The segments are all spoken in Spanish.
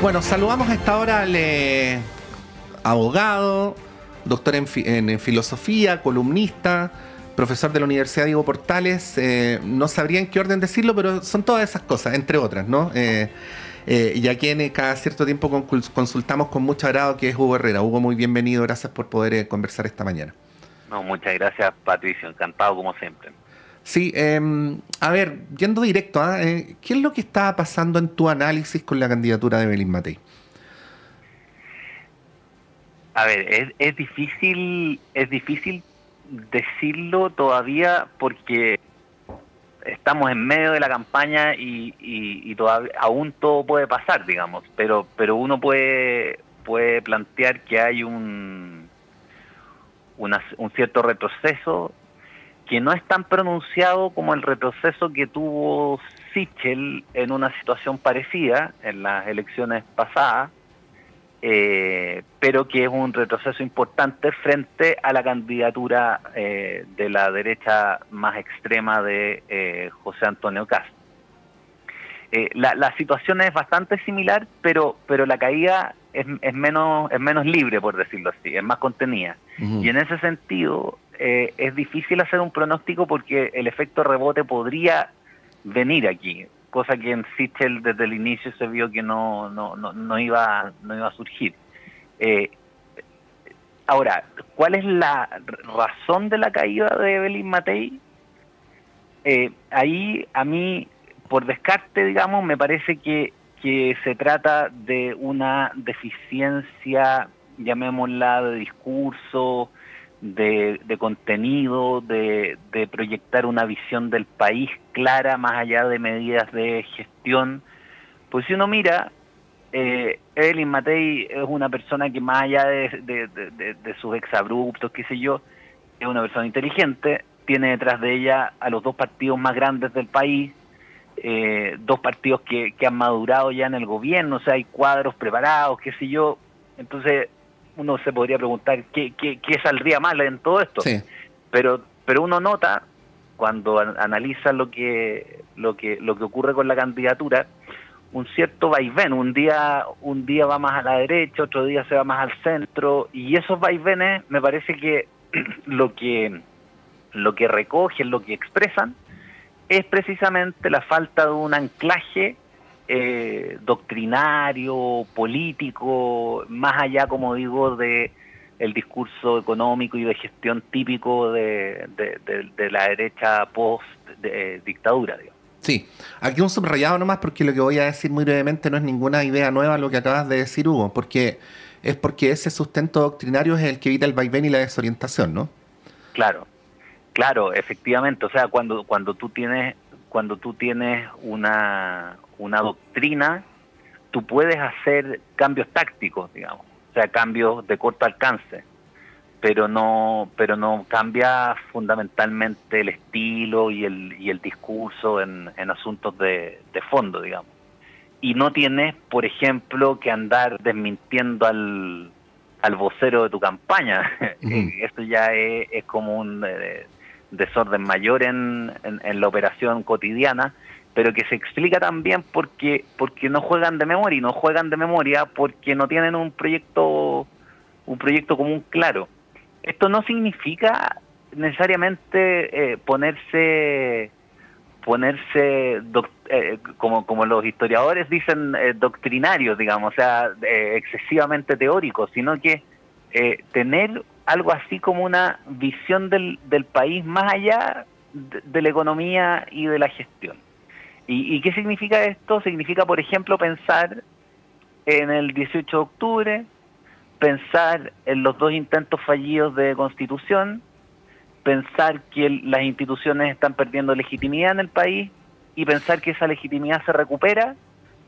Bueno, saludamos a esta hora al abogado, doctor en filosofía, columnista, profesor de la Universidad Diego Portales. No sabría en qué orden decirlo, pero son todas esas cosas, entre otras, ¿no? Y a quien cada cierto tiempo consultamos con mucho agrado, que es Hugo Herrera. Hugo, muy bienvenido, gracias por poder conversar esta mañana. No, muchas gracias, Patricio, encantado como siempre. Sí, a ver, yendo directo, ¿qué es lo que está pasando en tu análisis con la candidatura de Evelyn Matei? A ver, es difícil decirlo todavía porque estamos en medio de la campaña y todavía, aún todo puede pasar, digamos, pero uno puede plantear que hay un cierto retroceso que no es tan pronunciado como el retroceso que tuvo Sichel en una situación parecida en las elecciones pasadas, pero que es un retroceso importante frente a la candidatura de la derecha más extrema de José Antonio Kast. La situación es bastante similar, pero la caída es menos libre, por decirlo así, es más contenida. Ujú. Y en ese sentido es difícil hacer un pronóstico porque el efecto rebote podría venir aquí, cosa que en Sichel desde el inicio se vio que no iba a surgir. Eh, Ahora, ¿cuál es la razón de la caída de Evelyn Matei? Ahí a mí, por descarte, digamos, me parece que se trata de una deficiencia, llamémosla, de discurso, de contenido, de proyectar una visión del país clara más allá de medidas de gestión. Pues si uno mira, Evelyn Matei es una persona que más allá de sus exabruptos, qué sé yo, es una persona inteligente, tiene detrás de ella a los dos partidos más grandes del país, dos partidos que han madurado ya en el gobierno, o sea, hay cuadros preparados, qué sé yo. Entonces uno se podría preguntar qué saldría mal en todo esto, Sí. pero uno nota cuando analiza lo que ocurre con la candidatura un cierto vaivén. Un día va más a la derecha, otro día se va más al centro, y esos vaivenes me parece que lo que recogen, lo que expresan, es precisamente la falta de un anclaje doctrinario, político, más allá, como digo, de el discurso económico y de gestión típico de la derecha post dictadura, digamos. Sí, aquí un subrayado nomás porque lo que voy a decir muy brevemente no es ninguna idea nueva lo que acabas de decir, Hugo, porque ese sustento doctrinario es el que evita el vaivén y la desorientación, ¿no? Claro, claro, efectivamente. O sea, cuando tú tienes una doctrina, tú puedes hacer cambios tácticos, digamos, o sea, cambios de corto alcance, pero no cambia fundamentalmente el estilo y el discurso en asuntos de fondo, digamos. Y no tienes, por ejemplo, que andar desmintiendo al vocero de tu campaña. Ujú. Esto ya es como un desorden mayor en la operación cotidiana, pero que se explica también porque no juegan de memoria, y no juegan de memoria porque no tienen un proyecto común claro. Esto no significa necesariamente como los historiadores dicen, doctrinarios, digamos, o sea, excesivamente teóricos, sino que tener algo así como una visión del país más allá de la economía y de la gestión. ¿Y qué significa esto? Significa, por ejemplo, pensar en el 18 de octubre, pensar en los dos intentos fallidos de constitución, pensar que las instituciones están perdiendo legitimidad en el país y pensar que esa legitimidad se recupera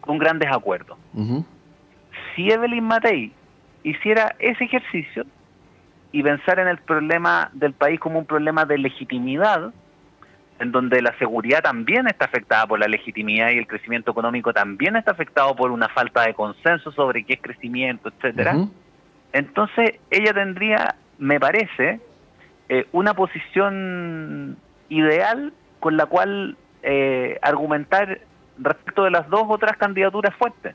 con grandes acuerdos. Ujú. Si Evelyn Matei hiciera ese ejercicio y pensar en el problema del país como un problema de legitimidad, en donde la seguridad también está afectada por la legitimidad y el crecimiento económico también está afectado por una falta de consenso sobre qué es crecimiento, etcétera, Ujú. entonces ella tendría, me parece, una posición ideal con la cual argumentar respecto de las dos otras candidaturas fuertes.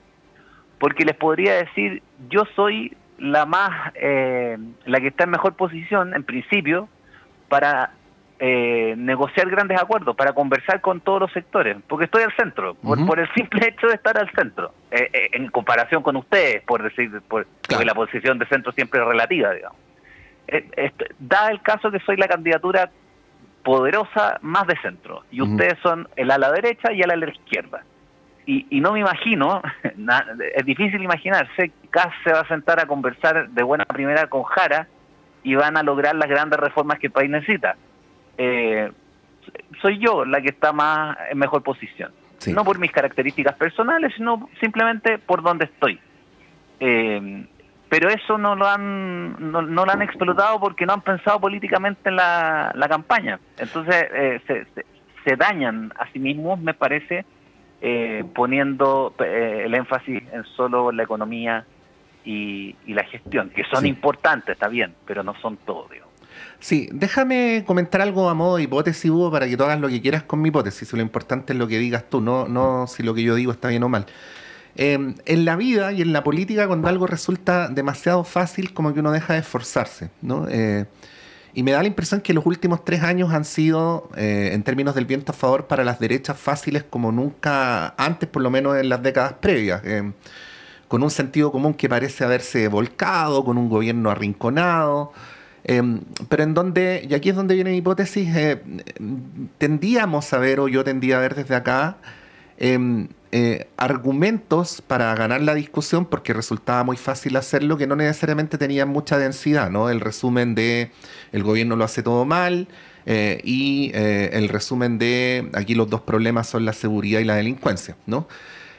porque les podría decir, yo soy la que está en mejor posición, en principio, para negociar grandes acuerdos, para conversar con todos los sectores, porque estoy al centro, por el simple hecho de estar al centro, en comparación con ustedes, porque la posición de centro siempre es relativa, digamos. Da el caso que soy la candidatura poderosa más de centro, y ustedes son el ala derecha y el ala izquierda. Y no me imagino, es difícil imaginarse, que Kast se va a sentar a conversar de buena primera con Jara y van a lograr las grandes reformas que el país necesita. Soy yo la que está más en mejor posición. Sí. No por mis características personales, sino simplemente por donde estoy. Pero eso no lo han explotado porque no han pensado políticamente en la campaña. Entonces se dañan a sí mismos, me parece, poniendo el énfasis en solo la economía y la gestión, que son importantes, está bien, pero no son todo, digo. Sí, déjame comentar algo a modo de hipótesis, Hugo, para que tú hagas lo que quieras con mi hipótesis. Lo importante es lo que digas tú, no si lo que yo digo está bien o mal. En la vida y en la política, cuando algo resulta demasiado fácil, como que uno deja de esforzarse, ¿no? Y me da la impresión que los últimos 3 años han sido, en términos del viento a favor, para las derechas fáciles como nunca antes, por lo menos en las décadas previas. Con un sentido común que parece haberse volcado, con un gobierno arrinconado. Pero en donde, y aquí es donde viene mi hipótesis, tendíamos a ver, o yo tendía a ver desde acá, argumentos para ganar la discusión, porque resultaba muy fácil hacerlo, que no necesariamente tenían mucha densidad, ¿no? El resumen de el gobierno lo hace todo mal, y el resumen de aquí los dos problemas son la seguridad y la delincuencia, ¿no?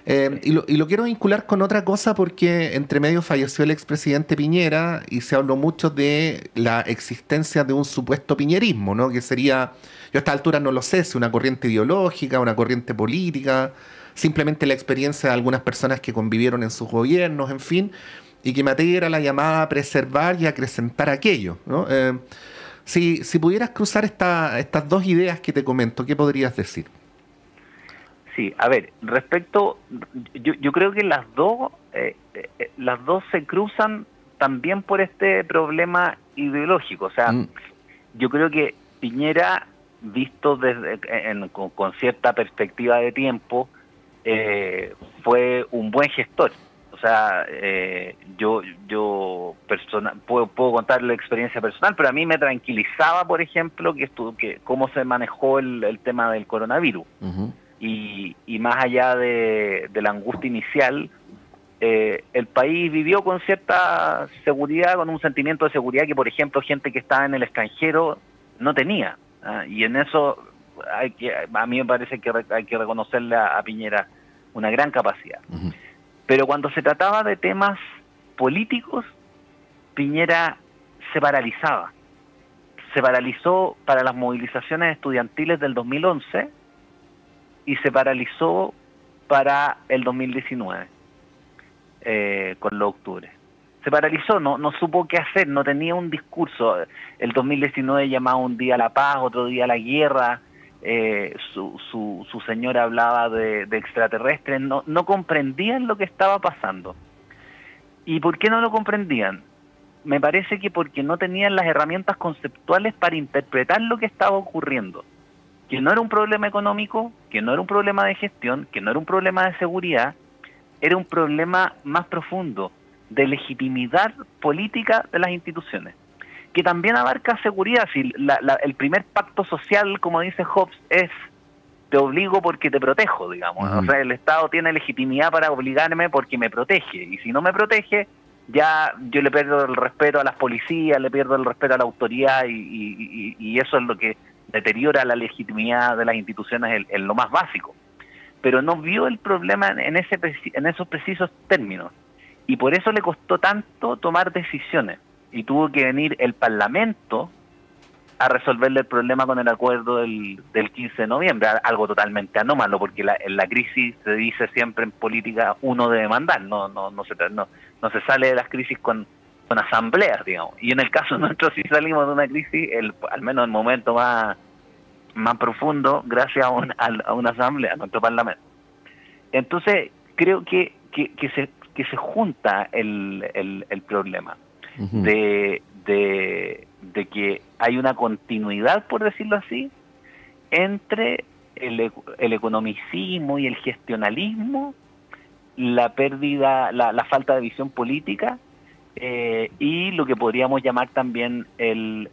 Y lo quiero vincular con otra cosa porque entre medio falleció el expresidente Piñera y se habló mucho de la existencia de un supuesto piñerismo, ¿no? Que sería, yo a esta altura no lo sé, si una corriente ideológica, una corriente política, simplemente la experiencia de algunas personas que convivieron en sus gobiernos, en fin, y que Matei era la llamada a preservar y acrecentar aquello, ¿no? Si pudieras cruzar estas dos ideas que te comento, ¿qué podrías decir? Sí, a ver, yo creo que las dos se cruzan también por este problema ideológico. O sea, yo creo que Piñera, visto con cierta perspectiva de tiempo, fue un buen gestor. O sea, puedo contar la experiencia personal, pero a mí me tranquilizaba, por ejemplo, que cómo se manejó el tema del coronavirus. Y más allá de la angustia inicial, el país vivió con cierta seguridad, con un sentimiento de seguridad que, por ejemplo, gente que estaba en el extranjero no tenía. Y en eso a mí me parece que hay que reconocerle a Piñera una gran capacidad. Pero cuando se trataba de temas políticos, Piñera se paralizaba. Se paralizó para las movilizaciones estudiantiles del 2011 y se paralizó para el 2019, con los octubres. Se paralizó, no supo qué hacer, no tenía un discurso. El 2019 llamaba un día a la paz, otro día a la guerra, su señora hablaba de extraterrestres, no comprendían lo que estaba pasando. ¿Y por qué no lo comprendían? Me parece que porque no tenían las herramientas conceptuales para interpretar lo que estaba ocurriendo. Que no era un problema económico, que no era un problema de gestión, que no era un problema de seguridad, era un problema más profundo, de legitimidad política de las instituciones, que también abarca seguridad. Si el primer pacto social, como dice Hobbes, es te obligo porque te protejo, digamos. O sea, el Estado tiene legitimidad para obligarme porque me protege, y si no me protege, ya yo le pierdo el respeto a las policías, le pierdo el respeto a la autoridad, y eso es lo que deteriora la legitimidad de las instituciones en lo más básico. Pero no vio el problema en esos precisos términos, y por eso le costó tanto tomar decisiones, y tuvo que venir el Parlamento a resolverle el problema con el acuerdo del 15 de noviembre, algo totalmente anómalo, porque en la crisis se dice siempre en política uno debe mandar, no se sale de las crisis con asambleas, digamos. Y en el caso nuestro sí salimos de una crisis, al menos el momento más profundo, gracias a una asamblea, a nuestro Parlamento. Entonces, creo que que se junta el problema de que hay una continuidad, por decirlo así, entre el economicismo y el gestionalismo, la pérdida, la falta de visión política, y lo que podríamos llamar también el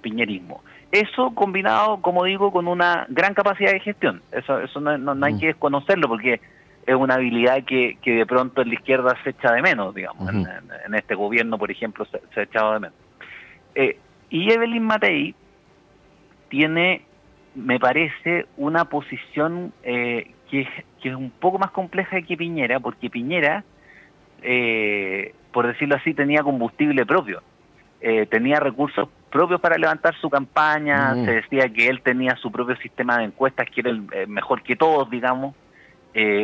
piñerismo. Eso combinado, como digo, con una gran capacidad de gestión. Eso no hay que desconocerlo, porque es una habilidad que de pronto en la izquierda se echa de menos, digamos. En este gobierno, por ejemplo, se ha echado de menos. Y Evelyn Matei tiene, me parece, una posición que es un poco más compleja que Piñera, porque Piñera, por decirlo así, tenía combustible propio, tenía recursos propios para levantar su campaña, se decía que él tenía su propio sistema de encuestas, que era el mejor que todos, digamos.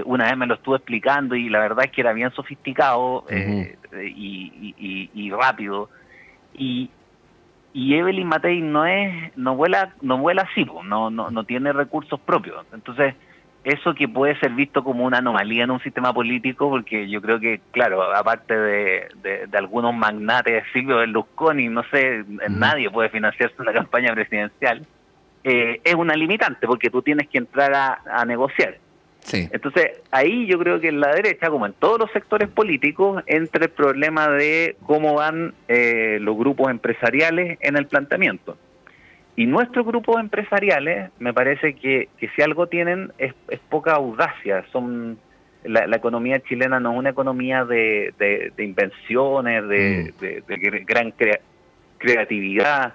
Una vez me lo estuvo explicando y la verdad es que era bien sofisticado y rápido. Y Evelyn Matei no vuela así, no tiene recursos propios. Entonces, eso que puede ser visto como una anomalía en un sistema político, porque yo creo que, claro, aparte de algunos magnates, Silvio Berlusconi, no sé, nadie puede financiarse una campaña presidencial, es una limitante, porque tú tienes que entrar a negociar. Sí. Entonces, ahí yo creo que en la derecha, como en todos los sectores políticos, entra el problema de cómo van los grupos empresariales en el planteamiento. Y nuestros grupos empresariales, me parece que si algo tienen es poca audacia. La economía chilena no es una economía de invenciones, de gran creatividad.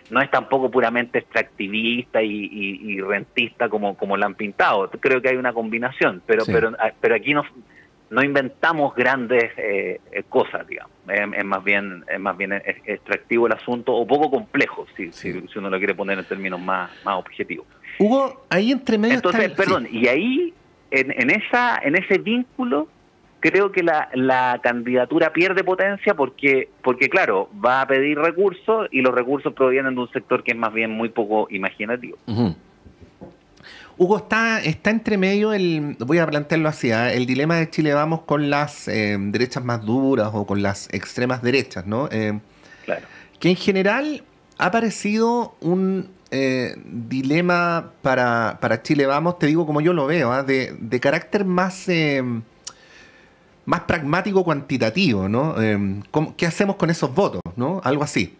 No es tampoco puramente extractivista y rentista como la han pintado. Creo que hay una combinación, pero aquí no inventamos grandes cosas, digamos. Es más bien extractivo el asunto, o poco complejo, si uno lo quiere poner en términos más objetivos. Hugo, ahí entre medio. Entonces, y ahí, en ese vínculo, creo que la candidatura pierde potencia porque, claro, va a pedir recursos y los recursos provienen de un sector que es más bien muy poco imaginativo. Hugo, está entre medio voy a plantearlo así, el dilema de Chile Vamos con las derechas más duras o con las extremas derechas, ¿no? Claro. Que en general ha parecido un dilema para Chile Vamos, te digo como yo lo veo, de carácter más pragmático cuantitativo, ¿no? ¿Qué hacemos con esos votos, ¿no? Algo así.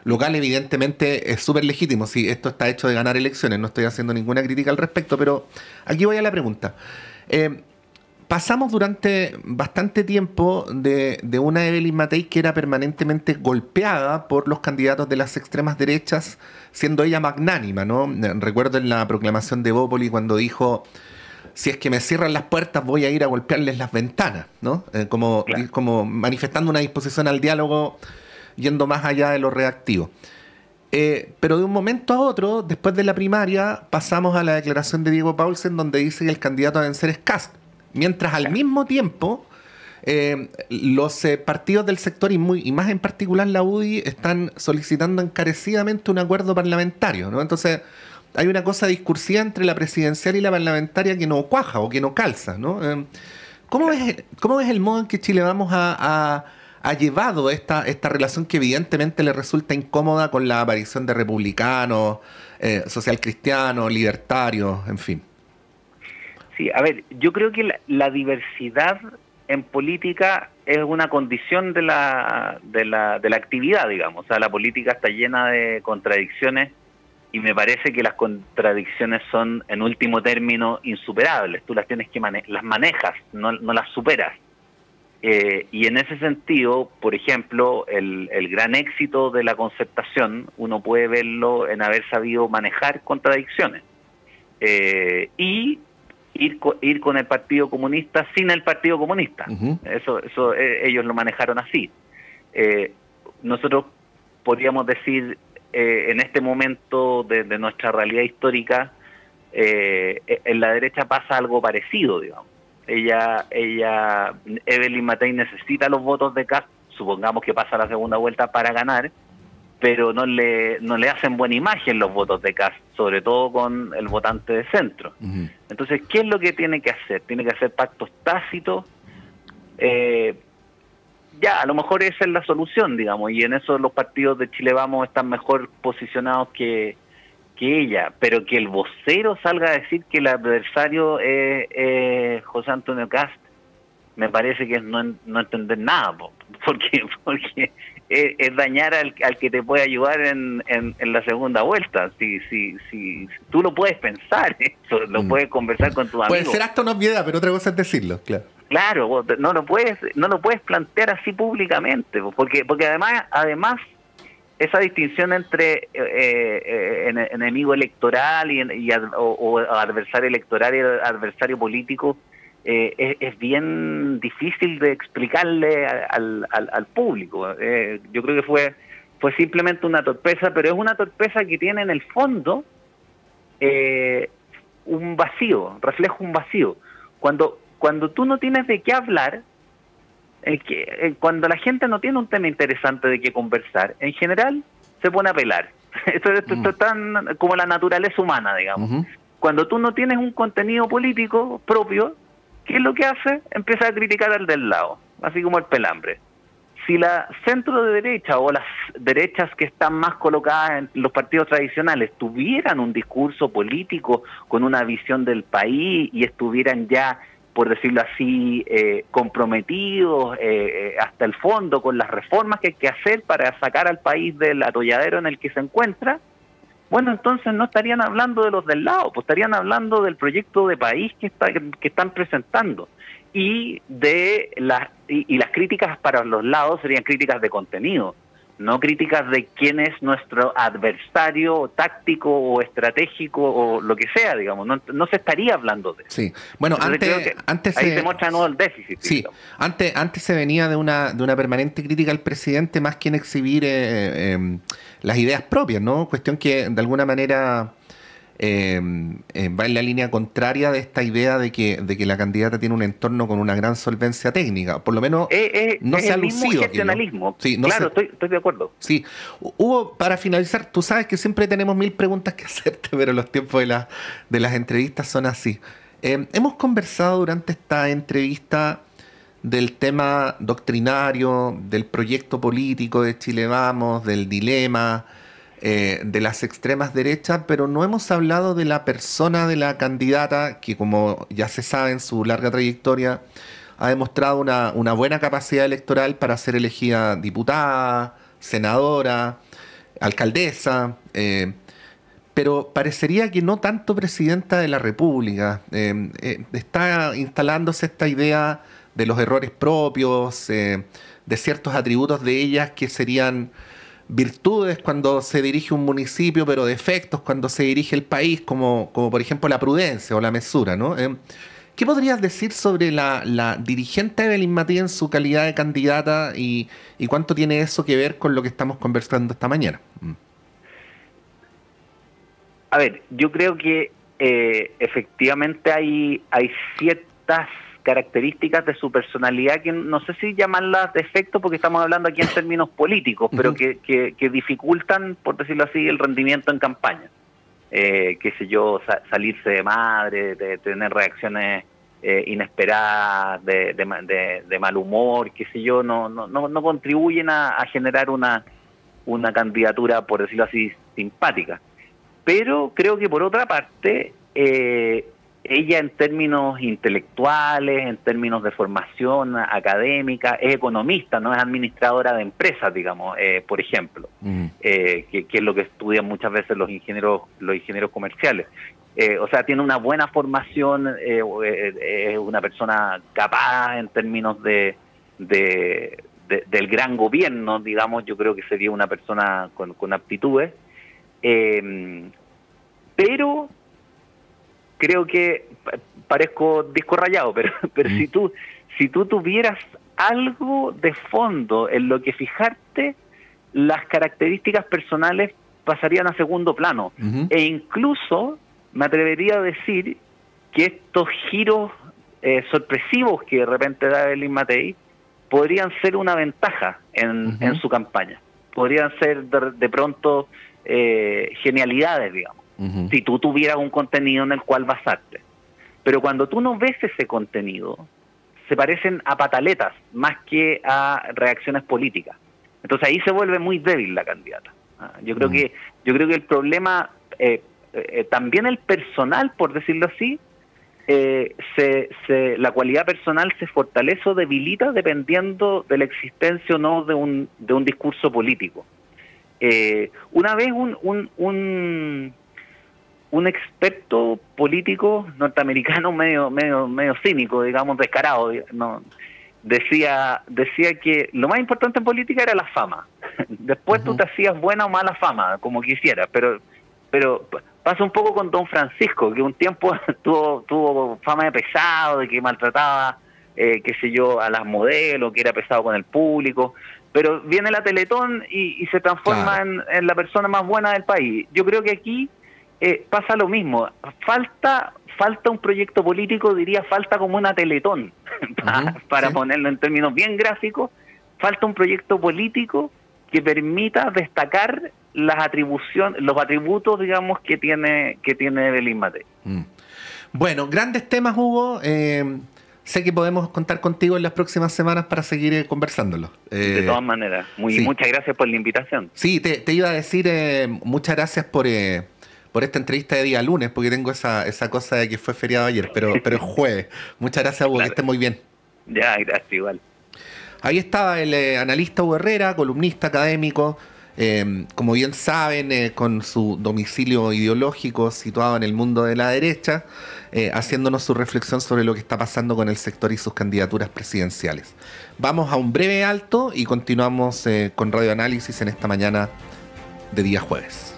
Local, evidentemente, es súper legítimo. Sí, esto está hecho de ganar elecciones, no estoy haciendo ninguna crítica al respecto, pero aquí voy a la pregunta. Pasamos durante bastante tiempo de una Evelyn Matei que era permanentemente golpeada por los candidatos de las extremas derechas, siendo ella magnánima, ¿no? Recuerdo en la proclamación de Bópoli cuando dijo: si es que me cierran las puertas voy a ir a golpearles las ventanas, ¿no? Como manifestando una disposición al diálogo, yendo más allá de lo reactivo. Pero de un momento a otro, después de la primaria, pasamos a la declaración de Diego Paulsen, donde dice que el candidato a vencer es Kast, mientras al mismo tiempo los partidos del sector y más en particular la UDI están solicitando encarecidamente un acuerdo parlamentario, ¿no? Entonces hay una cosa discursiva entre la presidencial y la parlamentaria que no cuaja o que no calza, ¿no? ¿Cómo es el modo en que Chile Vamos ha llevado esta relación que evidentemente le resulta incómoda con la aparición de republicanos, socialcristianos, libertarios, en fin? Sí, a ver, yo creo que la diversidad en política es una condición de la actividad, digamos. O sea, la política está llena de contradicciones y me parece que las contradicciones son, en último término, insuperables. Tú las tienes que las manejas, no las superas. Y en ese sentido, por ejemplo, el gran éxito de la concertación, uno puede verlo en haber sabido manejar contradicciones y ir con el Partido Comunista sin el Partido Comunista. Eso ellos lo manejaron así. Nosotros podríamos decir, en este momento de nuestra realidad histórica, en la derecha pasa algo parecido, digamos. Evelyn Matei necesita los votos de Kast, supongamos que pasa la segunda vuelta para ganar, pero no le hacen buena imagen los votos de Kast, sobre todo con el votante de centro. Entonces, ¿qué es lo que tiene que hacer? Tiene que hacer pactos tácitos ya, a lo mejor esa es la solución, digamos, y en eso los partidos de Chile Vamos están mejor posicionados que ella, pero que el vocero salga a decir que el adversario es José Antonio Kast, me parece que es no entender nada, porque es dañar al que te puede ayudar en la segunda vuelta. Si tú lo puedes pensar, eso, lo puedes conversar con tus amigos. Puede ser hasta una obviedad, pero otra cosa es decirlo, claro. Claro, vos no lo puedes plantear así públicamente, porque además esa distinción entre enemigo electoral o adversario electoral y adversario político es bien difícil de explicarle al público. Yo creo que fue simplemente una torpeza, pero es una torpeza que tiene en el fondo un vacío, refleja un vacío. Cuando tú no tienes de qué hablar, cuando la gente no tiene un tema interesante de qué conversar, en general se pone a pelar. Esto es tan como la naturaleza humana, digamos. Uh-huh. Cuando tú no tienes un contenido político propio, ¿qué es lo que hace? Empieza a criticar al del lado, así como el pelambre. Si la centro de derecha o las derechas que están más colocadas en los partidos tradicionales tuvieran un discurso político con una visión del país y estuvieran ya, por decirlo así, comprometidos hasta el fondo con las reformas que hay que hacer para sacar al país del atolladero en el que se encuentra, bueno, entonces no estarían hablando de los del lado, pues estarían hablando del proyecto de país que están presentando. Y las críticas para los lados serían críticas de contenido, no críticas de quién es nuestro adversario táctico o estratégico o lo que sea, digamos. No se estaría hablando de eso. Sí, bueno, antes ahí se muestra el déficit. Sí, antes se venía de una permanente crítica al presidente más que en exhibir las ideas propias, ¿no? Cuestión que de alguna manera va en la línea contraria de esta idea de que la candidata tiene un entorno con una gran solvencia técnica, por lo menos no se ha lucido. Sí, claro, estoy de acuerdo. Sí, para finalizar, tú sabes que siempre tenemos 1000 preguntas que hacerte, pero los tiempos de las entrevistas son así. Hemos conversado durante esta entrevista del tema doctrinario, del proyecto político de Chile Vamos, del dilema, de las extremas derechas, pero no hemos hablado de la persona de la candidata que, como ya se sabe en su larga trayectoria, ha demostrado una buena capacidad electoral para ser elegida diputada, senadora, alcaldesa, pero parecería que no tanto presidenta de la República. Está instalándose esta idea de los errores propios, de ciertos atributos de ellas que serían virtudes cuando se dirige un municipio, pero defectos cuando se dirige el país, como por ejemplo la prudencia o la mesura, ¿no? ¿Qué podrías decir sobre la dirigente Evelyn Matei en su calidad de candidata y cuánto tiene eso que ver con lo que estamos conversando esta mañana? A ver, yo creo que efectivamente hay ciertas características de su personalidad que no sé si llamarlas defectos porque estamos hablando aquí en términos políticos, pero que dificultan, por decirlo así, el rendimiento en campaña. Qué sé yo, salirse de madre, de tener reacciones inesperadas, de mal humor, qué sé yo, no contribuyen a generar una candidatura, por decirlo así, simpática. Pero creo que por otra parte, ella en términos intelectuales, en términos de formación académica, es economista, no es administradora de empresas, digamos, por ejemplo, que es lo que estudian muchas veces los ingenieros comerciales. O sea, tiene una buena formación, es una persona capaz en términos del gran gobierno, digamos. Yo creo que sería una persona con aptitudes, pero creo que parezco disco rayado, pero si tú tuvieras algo de fondo en lo que fijarte, las características personales pasarían a segundo plano. E incluso me atrevería a decir que estos giros sorpresivos que de repente da Evelyn Matei podrían ser una ventaja en su campaña. Podrían ser de pronto genialidades, digamos. Si tú tuvieras un contenido en el cual basarte. Pero cuando tú no ves ese contenido, se parecen a pataletas más que a reacciones políticas. Entonces ahí se vuelve muy débil la candidata. Yo creo que el problema, también el personal, por decirlo así, la cualidad personal se fortalece o debilita dependiendo de la existencia o no de un discurso político. Una vez un experto político norteamericano medio cínico, digamos, descarado, ¿no?, decía que lo más importante en política era la fama. Después tú te hacías buena o mala fama, como quisieras, pero pasa un poco con Don Francisco, que un tiempo tuvo fama de pesado, de que maltrataba, qué sé yo, a las modelos, que era pesado con el público, pero viene la Teletón y se transforma en la persona más buena del país. Yo creo que aquí pasa lo mismo. Falta un proyecto político, diría, falta como una Teletón, para ponerlo en términos bien gráficos. Falta un proyecto político que permita destacar los atributos, digamos, que tiene Evelyn Matei. Bueno, grandes temas, Hugo. Sé que podemos contar contigo en las próximas semanas para seguir conversándolo. De todas maneras, muchas gracias por la invitación. Sí, te iba a decir muchas gracias por esta entrevista de día lunes, porque tengo esa cosa de que fue feriado ayer, pero es jueves. Muchas gracias, Hugo, que estés muy bien. Ya, gracias, igual. Ahí estaba el analista Hugo Herrera, columnista académico, como bien saben, con su domicilio ideológico situado en el mundo de la derecha, haciéndonos su reflexión sobre lo que está pasando con el sector y sus candidaturas presidenciales. Vamos a un breve alto y continuamos con Radio Análisis en esta mañana de día jueves.